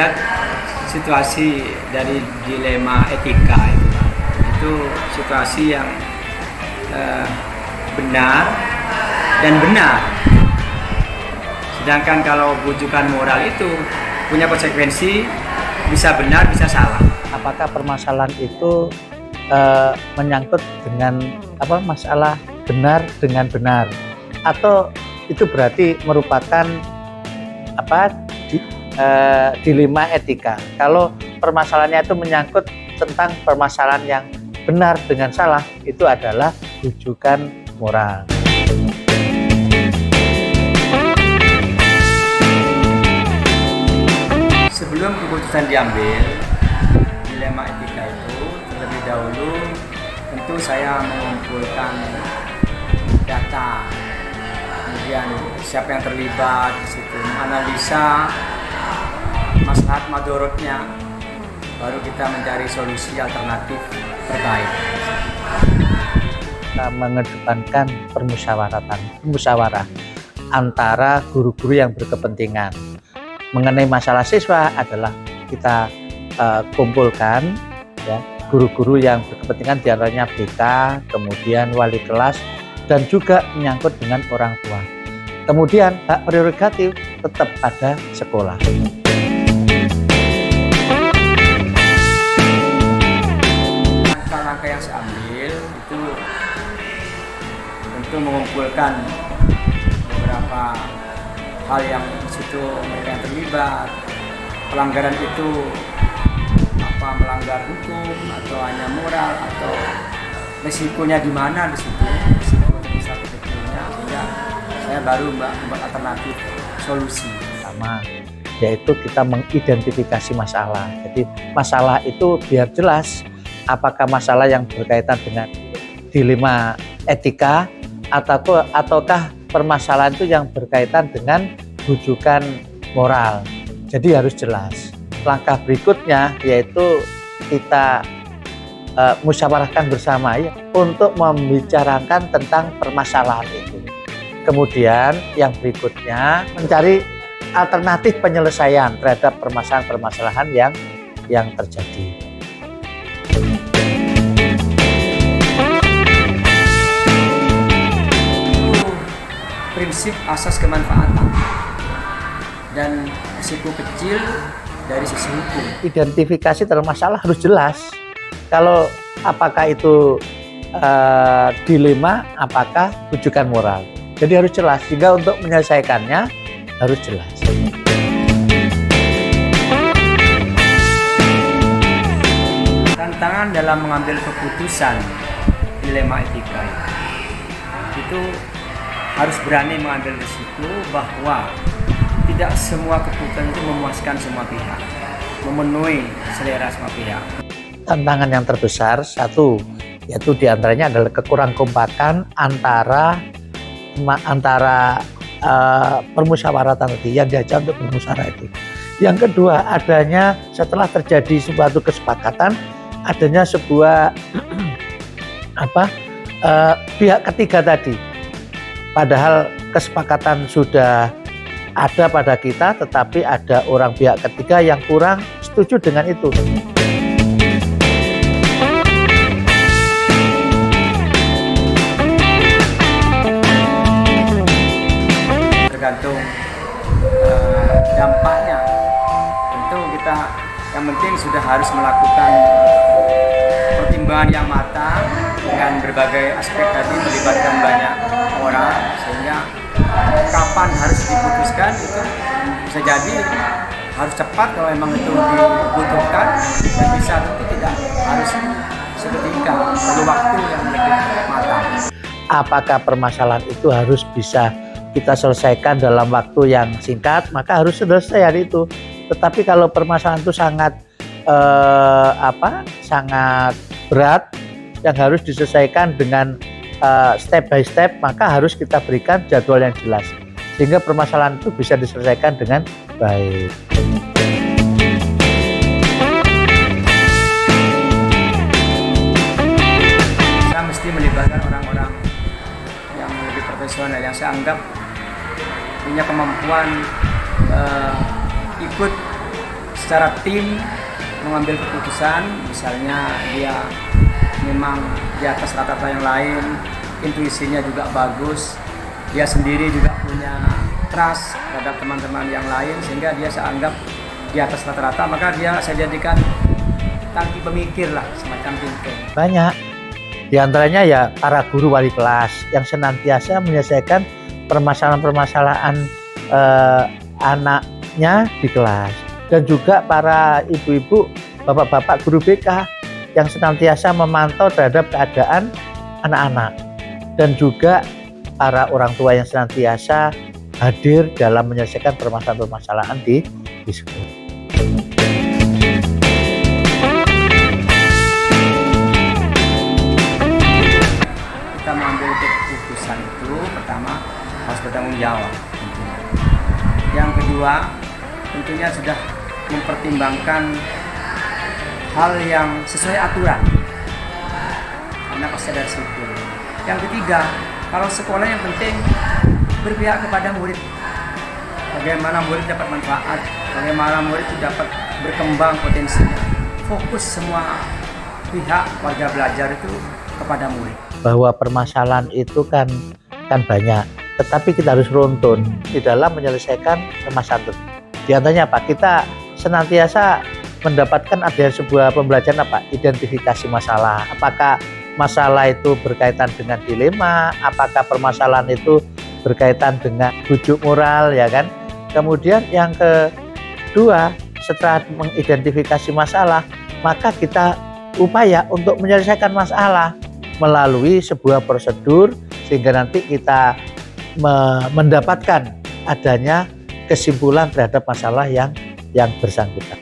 melihat situasi dari dilema etika itu situasi yang benar dan benar. Sedangkan kalau bujukan moral itu punya konsekuensi, bisa benar bisa salah. Apakah permasalahan itu menyangkut dengan masalah benar dengan benar, atau itu berarti merupakan dilema etika? Kalau permasalahannya itu menyangkut tentang permasalahan yang benar dengan salah, itu adalah rujukan moral. Sebelum keputusan diambil dilema etika itu, terlebih dahulu tentu saya mengumpulkan data, kemudian siapa yang terlibat di situ, menganalisa maslahat madorotnya, baru kita mencari solusi alternatif terbaik. Kita mengedepankan musyawarah antara guru-guru yang berkepentingan. Mengenai masalah siswa adalah kita kumpulkan ya, guru-guru yang berkepentingan, diantaranya BK, kemudian wali kelas, dan juga menyangkut dengan orang tua. Kemudian hak prerogatif tetap pada sekolah. Langkah-langkah yang saya ambil itu tentu mengumpulkan beberapa hal yang di situ mereka yang terlibat, pelanggaran itu melanggar hukum atau hanya moral, atau risikonya di mana di situ, risiko besar kecilnya, sehingga saya baru membuat alternatif solusi. Pertama, yaitu kita mengidentifikasi masalah. Jadi masalah itu biar jelas, apakah masalah yang berkaitan dengan dilema etika ataukah permasalahan itu yang berkaitan dengan rujukan moral. Jadi harus jelas. Langkah berikutnya yaitu kita musyawarahkan bersama ya, untuk membicarakan tentang permasalahan itu. Kemudian yang berikutnya mencari alternatif penyelesaian terhadap permasalahan-permasalahan yang terjadi. Prinsip asas kemanfaatan dan risiko kecil dari sisi hukum. Identifikasi terhadap masalah harus jelas. Kalau apakah itu dilema, apakah rujukan moral. Jadi harus jelas, sehingga untuk menyelesaikannya harus jelas. Tantangan dalam mengambil keputusan dilema etika itu harus berani mengambil risiko bahwa tidak semua keputusan itu memuaskan semua pihak, memenuhi selera semua pihak. Tantangan yang terbesar satu, yaitu diantaranya adalah kekurang kompakan antara permusyawaratan tadi yang diajak untuk bermusyawarah itu. Yang kedua, adanya setelah terjadi suatu kesepakatan, adanya sebuah pihak ketiga tadi. Padahal kesepakatan sudah ada pada kita, tetapi ada orang pihak ketiga yang kurang setuju dengan itu. Tergantung dampaknya. Tentu kita yang penting sudah harus melakukan pertimbangan yang matang dengan berbagai aspek tadi, melibatkan banyak orang, sehingga kapan harus diputuskan itu bisa jadi harus cepat kalau memang itu dibutuhkan, dan bisa tentu tidak harus seketika, perlu waktu yang lebih matang. Apakah permasalahan itu harus bisa kita selesaikan dalam waktu yang singkat, maka harus selesai hari itu. Tetapi kalau permasalahan itu sangat sangat berat yang harus diselesaikan dengan step by step, maka harus kita berikan jadwal yang jelas sehingga permasalahan itu bisa diselesaikan dengan baik. Saya mesti melibatkan orang-orang yang lebih profesional, yang saya anggap punya kemampuan ikut secara tim mengambil keputusan, misalnya dia memang di atas rata-rata yang lain, intuisinya juga bagus, dia sendiri juga punya trust terhadap teman-teman yang lain sehingga dia saya anggap di atas rata-rata, maka dia saya jadikan tangki pemikir lah, semacam thinker. Banyak di antaranya ya para guru wali kelas yang senantiasa menyelesaikan permasalahan-permasalahan anaknya di kelas, dan juga para ibu-ibu, bapak-bapak guru BK yang senantiasa memantau terhadap keadaan anak-anak, dan juga para orang tua yang senantiasa hadir dalam menyelesaikan permasalahan-permasalahan di sekolah. Kita mengambil keputusan itu, pertama harus bertanggung jawab tentunya. Yang kedua, tentunya sudah mempertimbangkan hal yang sesuai aturan, karena pasti ada risiko. Yang ketiga, kalau sekolah yang penting berpihak kepada murid, bagaimana murid dapat manfaat, bagaimana murid itu dapat berkembang potensinya. Fokus semua pihak warga belajar itu kepada murid. Bahwa permasalahan itu kan banyak, tetapi kita harus runtun di dalam menyelesaikan permasalahan itu. Di antaranya apa? Kita senantiasa mendapatkan ada sebuah pembelajaran apa? Identifikasi masalah. Apakah masalah itu berkaitan dengan dilema? Apakah permasalahan itu berkaitan dengan bujuk moral, ya kan? Kemudian yang kedua, setelah mengidentifikasi masalah, maka kita upaya untuk menyelesaikan masalah melalui sebuah prosedur sehingga nanti kita mendapatkan adanya kesimpulan terhadap masalah yang bersangkutan.